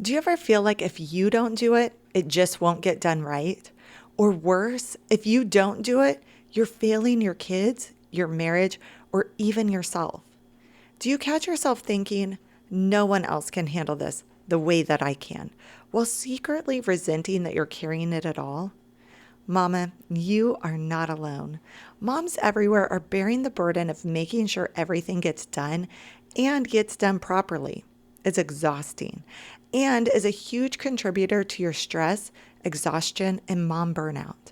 Do you ever feel like if you don't do it, it just won't get done right? Or worse, if you don't do it, you're failing your kids, your marriage, or even yourself? Do you catch yourself thinking, no one else can handle this the way that I can, while secretly resenting that you're carrying it at all? Mama, you are not alone. Moms everywhere are bearing the burden of making sure everything gets done and gets done properly. It's exhausting and is a huge contributor to your stress, exhaustion, and mom burnout.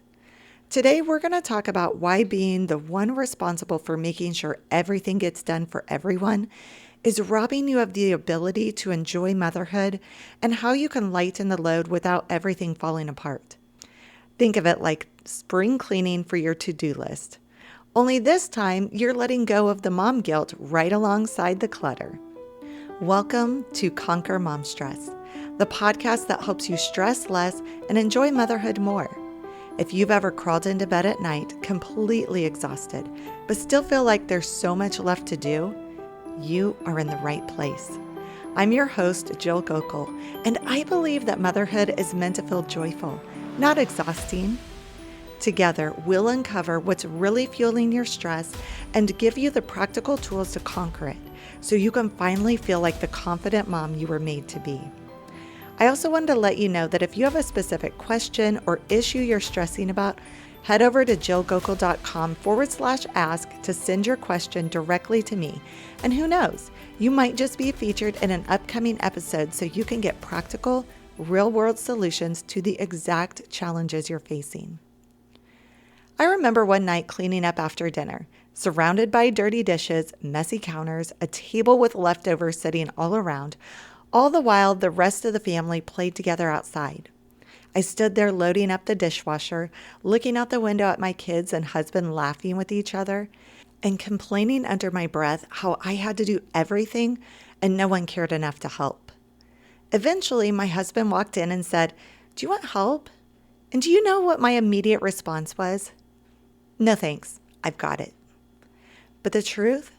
Today, we're going to talk about why being the one responsible for making sure everything gets done for everyone is robbing you of the ability to enjoy motherhood and how you can lighten the load without everything falling apart. Think of it like spring cleaning for your to-do list. Only this time, you're letting go of the mom guilt right alongside the clutter. Welcome to Conquer Mom Stress, the podcast that helps you stress less and enjoy motherhood more. If you've ever crawled into bed at night completely exhausted, but still feel like there's so much left to do, you are in the right place. I'm your host, Jill Gockel, and I believe that motherhood is meant to feel joyful, not exhausting. Together, we'll uncover what's really fueling your stress and give you the practical tools to conquer it so you can finally feel like the confident mom you were made to be. I also wanted to let you know that if you have a specific question or issue you're stressing about, head over to jillgockel.com/ask to send your question directly to me. And who knows, you might just be featured in an upcoming episode so you can get practical, real-world solutions to the exact challenges you're facing. I remember one night cleaning up after dinner, surrounded by dirty dishes, messy counters, a table with leftovers sitting all around, all the while the rest of the family played together outside. I stood there loading up the dishwasher, looking out the window at my kids and husband laughing with each other, and complaining under my breath how I had to do everything and no one cared enough to help. Eventually, my husband walked in and said, "Do you want help?" And do you know what my immediate response was? "No thanks, I've got it." But the truth,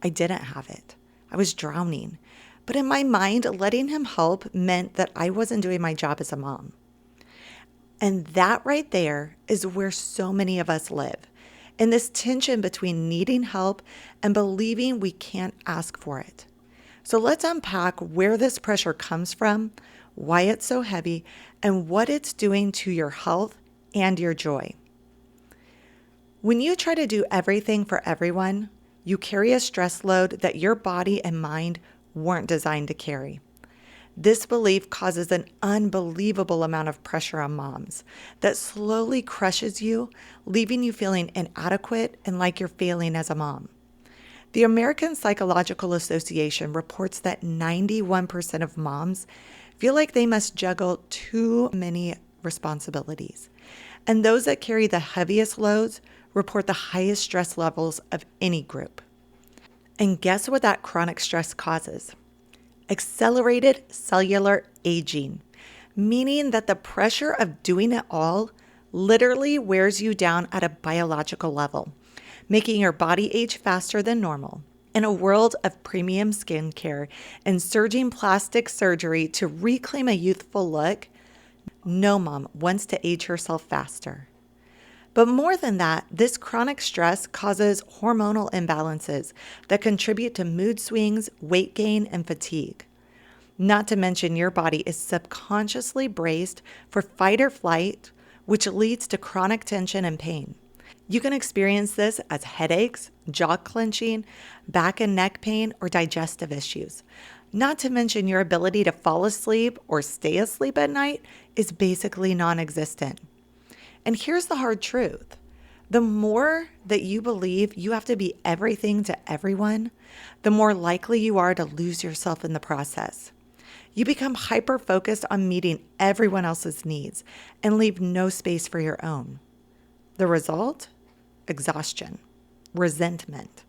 I didn't have it. I was drowning. But in my mind, letting him help meant that I wasn't doing my job as a mom. And that right there is where so many of us live, in this tension between needing help and believing we can't ask for it. So let's unpack where this pressure comes from, why it's so heavy, and what it's doing to your health and your joy. When you try to do everything for everyone, you carry a stress load that your body and mind weren't designed to carry. This belief causes an unbelievable amount of pressure on moms that slowly crushes you, leaving you feeling inadequate and like you're failing as a mom. The American Psychological Association reports that 91% of moms feel like they must juggle too many responsibilities. And those that carry the heaviest loads report the highest stress levels of any group. And guess what that chronic stress causes? Accelerated cellular aging, meaning that the pressure of doing it all literally wears you down at a biological level, making your body age faster than normal. In a world of premium skincare and surging plastic surgery to reclaim a youthful look, no mom wants to age herself faster. But more than that, this chronic stress causes hormonal imbalances that contribute to mood swings, weight gain, and fatigue. Not to mention your body is subconsciously braced for fight or flight, which leads to chronic tension and pain. You can experience this as headaches, jaw clenching, back and neck pain, or digestive issues. Not to mention your ability to fall asleep or stay asleep at night is basically non-existent. And here's the hard truth. The more that you believe you have to be everything to everyone, the more likely you are to lose yourself in the process. You become hyper-focused on meeting everyone else's needs and leave no space for your own. The result? Exhaustion, resentment,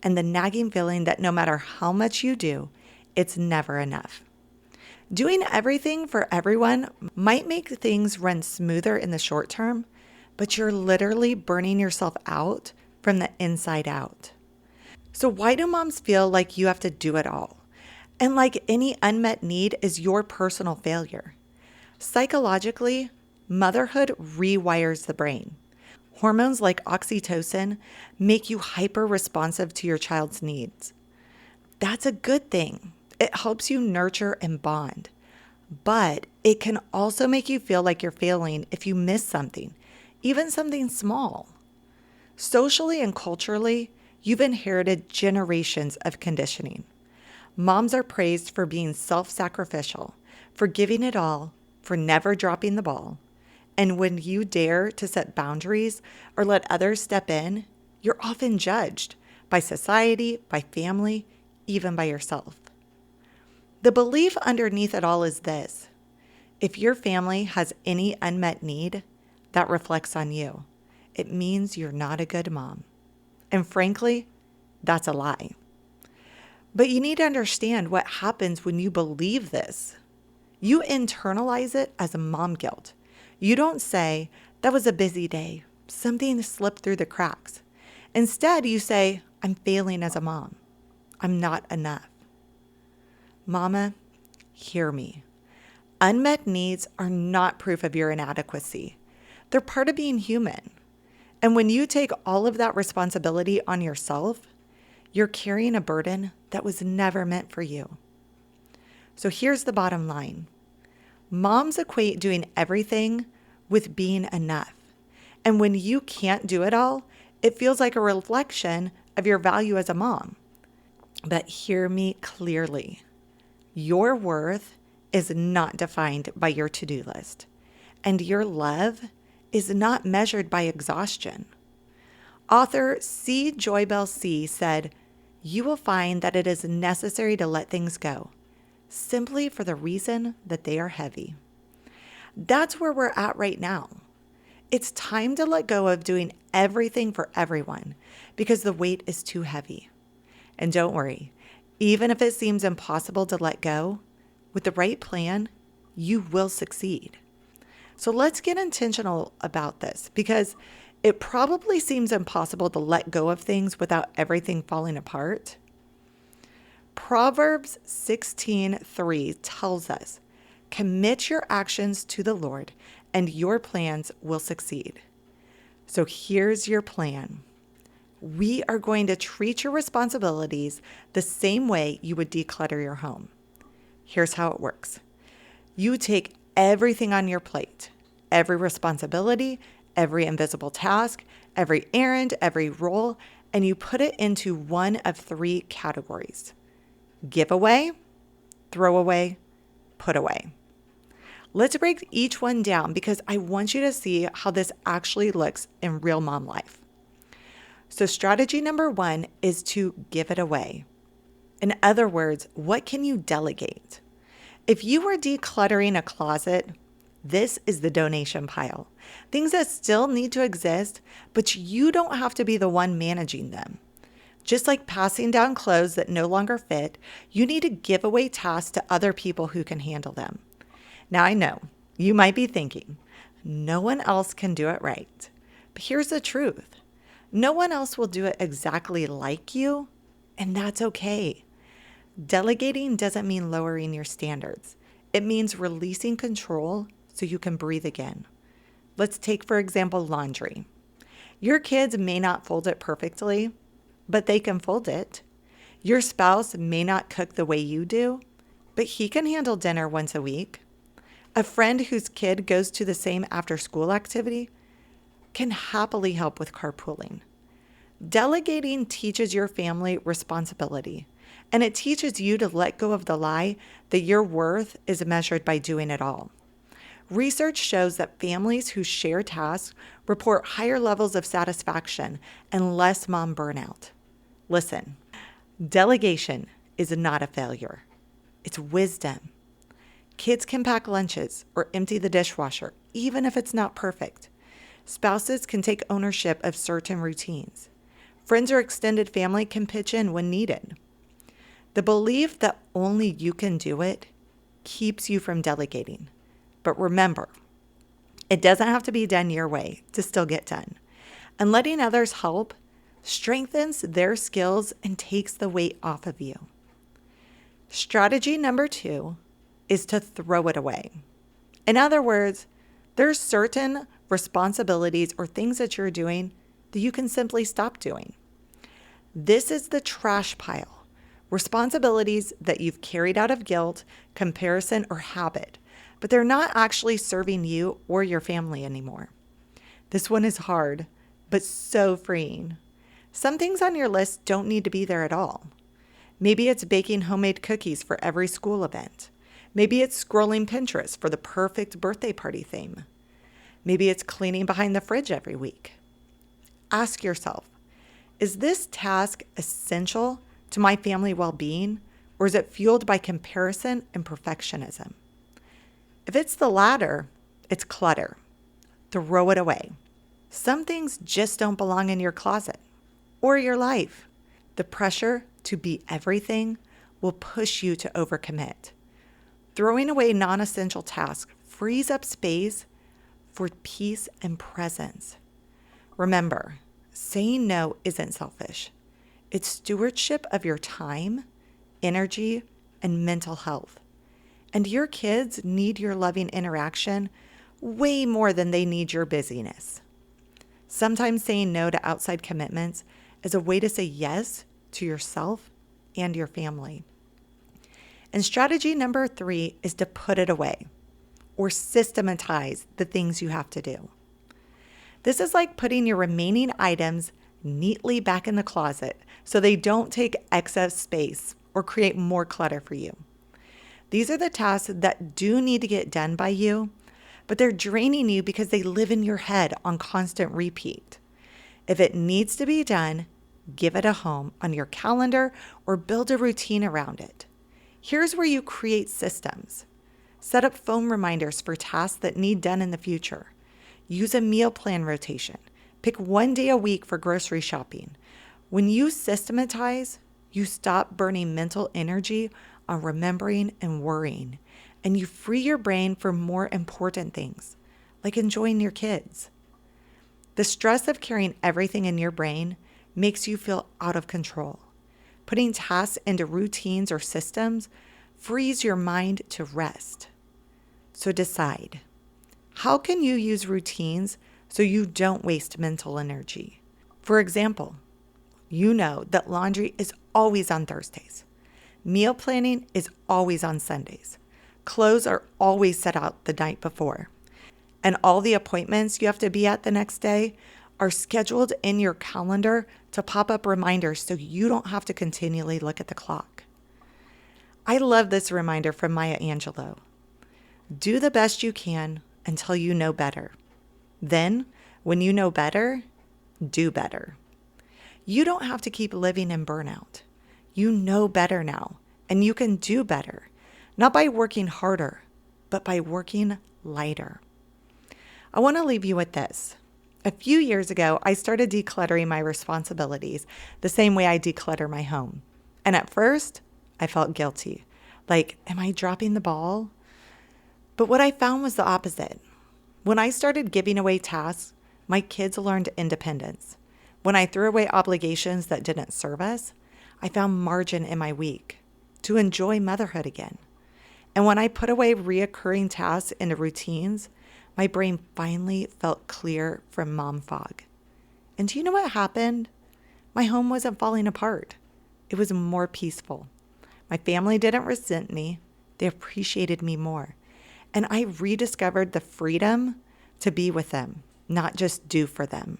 and the nagging feeling that no matter how much you do, it's never enough. Doing everything for everyone might make things run smoother in the short term, but you're literally burning yourself out from the inside out. So why do moms feel like you have to do it all? And like any unmet need is your personal failure. Psychologically, motherhood rewires the brain. Hormones like oxytocin make you hyper responsive to your child's needs. That's a good thing. It helps you nurture and bond. But it can also make you feel like you're failing if you miss something, even something small. Socially and culturally, you've inherited generations of conditioning. Moms are praised for being self-sacrificial, for giving it all, for never dropping the ball. And when you dare to set boundaries or let others step in, you're often judged by society, by family, even by yourself. The belief underneath it all is this: if your family has any unmet need, that reflects on you. It means you're not a good mom. And frankly, that's a lie. But you need to understand what happens when you believe this. You internalize it as a mom guilt. You don't say, that was a busy day. Something slipped through the cracks. Instead, you say, I'm failing as a mom. I'm not enough. Mama, hear me. Unmet needs are not proof of your inadequacy. They're part of being human. And when you take all of that responsibility on yourself, you're carrying a burden that was never meant for you. So here's the bottom line. Moms equate doing everything with being enough. And when you can't do it all, it feels like a reflection of your value as a mom. But hear me clearly. Your worth is not defined by your to-do list, and your love is not measured by exhaustion. Author C. Joybell C. said, "You will find that it is necessary to let things go, simply for the reason that they are heavy." That's where we're at right now. It's time to let go of doing everything for everyone because the weight is too heavy. And don't worry, even if it seems impossible to let go, with the right plan, you will succeed. So let's get intentional about this because it probably seems impossible to let go of things without everything falling apart. Proverbs 16:3 tells us, "Commit your actions to the Lord, and your plans will succeed." So here's your plan. We are going to treat your responsibilities the same way you would declutter your home. Here's how it works. You take everything on your plate, every responsibility, every invisible task, every errand, every role, and you put it into one of three categories: give away, throw away, put away. Let's break each one down because I want you to see how this actually looks in real mom life. So strategy number 1 is to give it away. In other words, what can you delegate? If you were decluttering a closet, this is the donation pile. Things that still need to exist, but you don't have to be the one managing them. Just like passing down clothes that no longer fit, you need to give away tasks to other people who can handle them. Now I know, you might be thinking, no one else can do it right. But here's the truth. No one else will do it exactly like you, and that's okay. Delegating doesn't mean lowering your standards. It means releasing control so you can breathe again. Let's take, for example, laundry. Your kids may not fold it perfectly, but they can fold it. Your spouse may not cook the way you do, but he can handle dinner once a week. A friend whose kid goes to the same after-school activity can happily help with carpooling. Delegating teaches your family responsibility, and it teaches you to let go of the lie that your worth is measured by doing it all. Research shows that families who share tasks report higher levels of satisfaction and less mom burnout. Listen, delegation is not a failure. It's wisdom. Kids can pack lunches or empty the dishwasher, even if it's not perfect. Spouses can take ownership of certain routines. Friends or extended family can pitch in when needed. The belief that only you can do it keeps you from delegating. But remember, it doesn't have to be done your way to still get done. And letting others help strengthens their skills and takes the weight off of you. Strategy number 2 is to throw it away. In other words, there's certain responsibilities or things that you're doing that you can simply stop doing. This is the trash pile. Responsibilities that you've carried out of guilt, comparison, or habit, but they're not actually serving you or your family anymore. This one is hard, but so freeing. Some things on your list don't need to be there at all. Maybe it's baking homemade cookies for every school event. Maybe it's scrolling Pinterest for the perfect birthday party theme. Maybe it's cleaning behind the fridge every week. Ask yourself, is this task essential to my family well-being, or is it fueled by comparison and perfectionism? If it's the latter, it's clutter. Throw it away. Some things just don't belong in your closet or your life. The pressure to be everything will push you to overcommit. Throwing away non-essential tasks frees up space for peace and presence. Remember, saying no isn't selfish. It's stewardship of your time, energy, and mental health. And your kids need your loving interaction way more than they need your busyness. Sometimes saying no to outside commitments is a way to say yes to yourself and your family. And strategy number 3 is to put it away or systematize the things you have to do. This is like putting your remaining items neatly back in the closet so they don't take excess space or create more clutter for you. These are the tasks that do need to get done by you, but they're draining you because they live in your head on constant repeat. If it needs to be done, give it a home on your calendar or build a routine around it. Here's where you create systems. Set up phone reminders for tasks that need done in the future. Use a meal plan rotation. Pick one day a week for grocery shopping. When you systematize, you stop burning mental energy on remembering and worrying, and you free your brain for more important things, like enjoying your kids. The stress of carrying everything in your brain makes you feel out of control. Putting tasks into routines or systems frees your mind to rest. So decide, how can you use routines so you don't waste mental energy? For example, you know that laundry is always on Thursdays. Meal planning is always on Sundays. Clothes are always set out the night before. And all the appointments you have to be at the next day are scheduled in your calendar to pop up reminders so you don't have to continually look at the clock. I love this reminder from Maya Angelou. Do the best you can until you know better. Then, when you know better, do better. You don't have to keep living in burnout. You know better now, and you can do better, not by working harder, but by working lighter. I want to leave you with this. A few years ago, I started decluttering my responsibilities the same way I declutter my home. And at first, I felt guilty. Like, am I dropping the ball? But what I found was the opposite. When I started giving away tasks, my kids learned independence. When I threw away obligations that didn't serve us, I found margin in my week to enjoy motherhood again. And when I put away reoccurring tasks into routines, my brain finally felt clear from mom fog. And do you know what happened? My home wasn't falling apart. It was more peaceful. My family didn't resent me. They appreciated me more. And I rediscovered the freedom to be with them, not just do for them.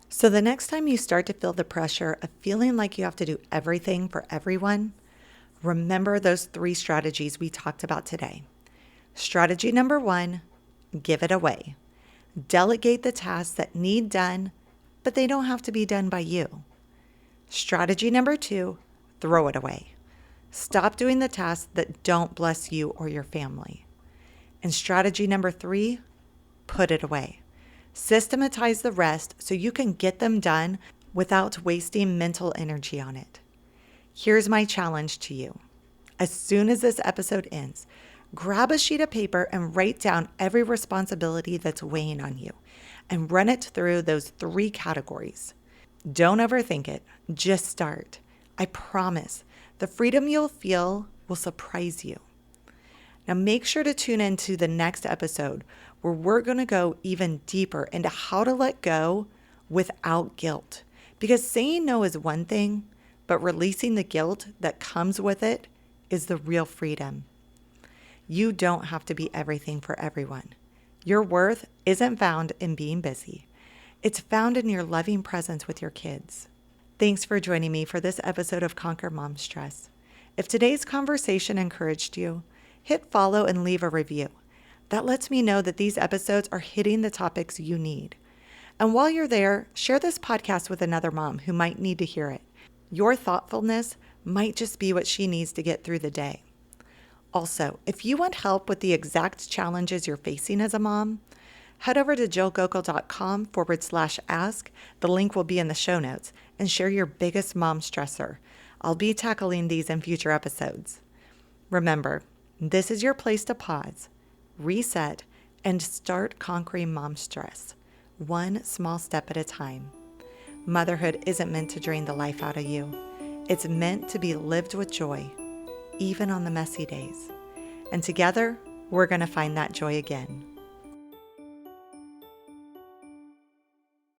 So the next time you start to feel the pressure of feeling like you have to do everything for everyone, remember those 3 strategies we talked about today. Strategy number 1, give it away. Delegate the tasks that need done, but they don't have to be done by you. Strategy number 2, throw it away. Stop doing the tasks that don't bless you or your family. And strategy number 3, put it away. Systematize the rest so you can get them done without wasting mental energy on it. Here's my challenge to you. As soon as this episode ends, grab a sheet of paper and write down every responsibility that's weighing on you and run it through those 3 categories. Don't overthink it. Just start. I promise the freedom you'll feel will surprise you. Now, make sure to tune into the next episode where we're going to go even deeper into how to let go without guilt. Because saying no is one thing, but releasing the guilt that comes with it is the real freedom. You don't have to be everything for everyone. Your worth isn't found in being busy. It's found in your loving presence with your kids. Thanks for joining me for this episode of Conquer Mom Stress. If today's conversation encouraged you, hit follow and leave a review. That lets me know that these episodes are hitting the topics you need. And while you're there, share this podcast with another mom who might need to hear it. Your thoughtfulness might just be what she needs to get through the day. Also, if you want help with the exact challenges you're facing as a mom, head over to jillgockel.com/ask. The link will be in the show notes, and share your biggest mom stressor. I'll be tackling these in future episodes. Remember, this is your place to pause, reset, and start conquering mom stress, one small step at a time. Motherhood isn't meant to drain the life out of you. It's meant to be lived with joy, even on the messy days. And together, we're going to find that joy again.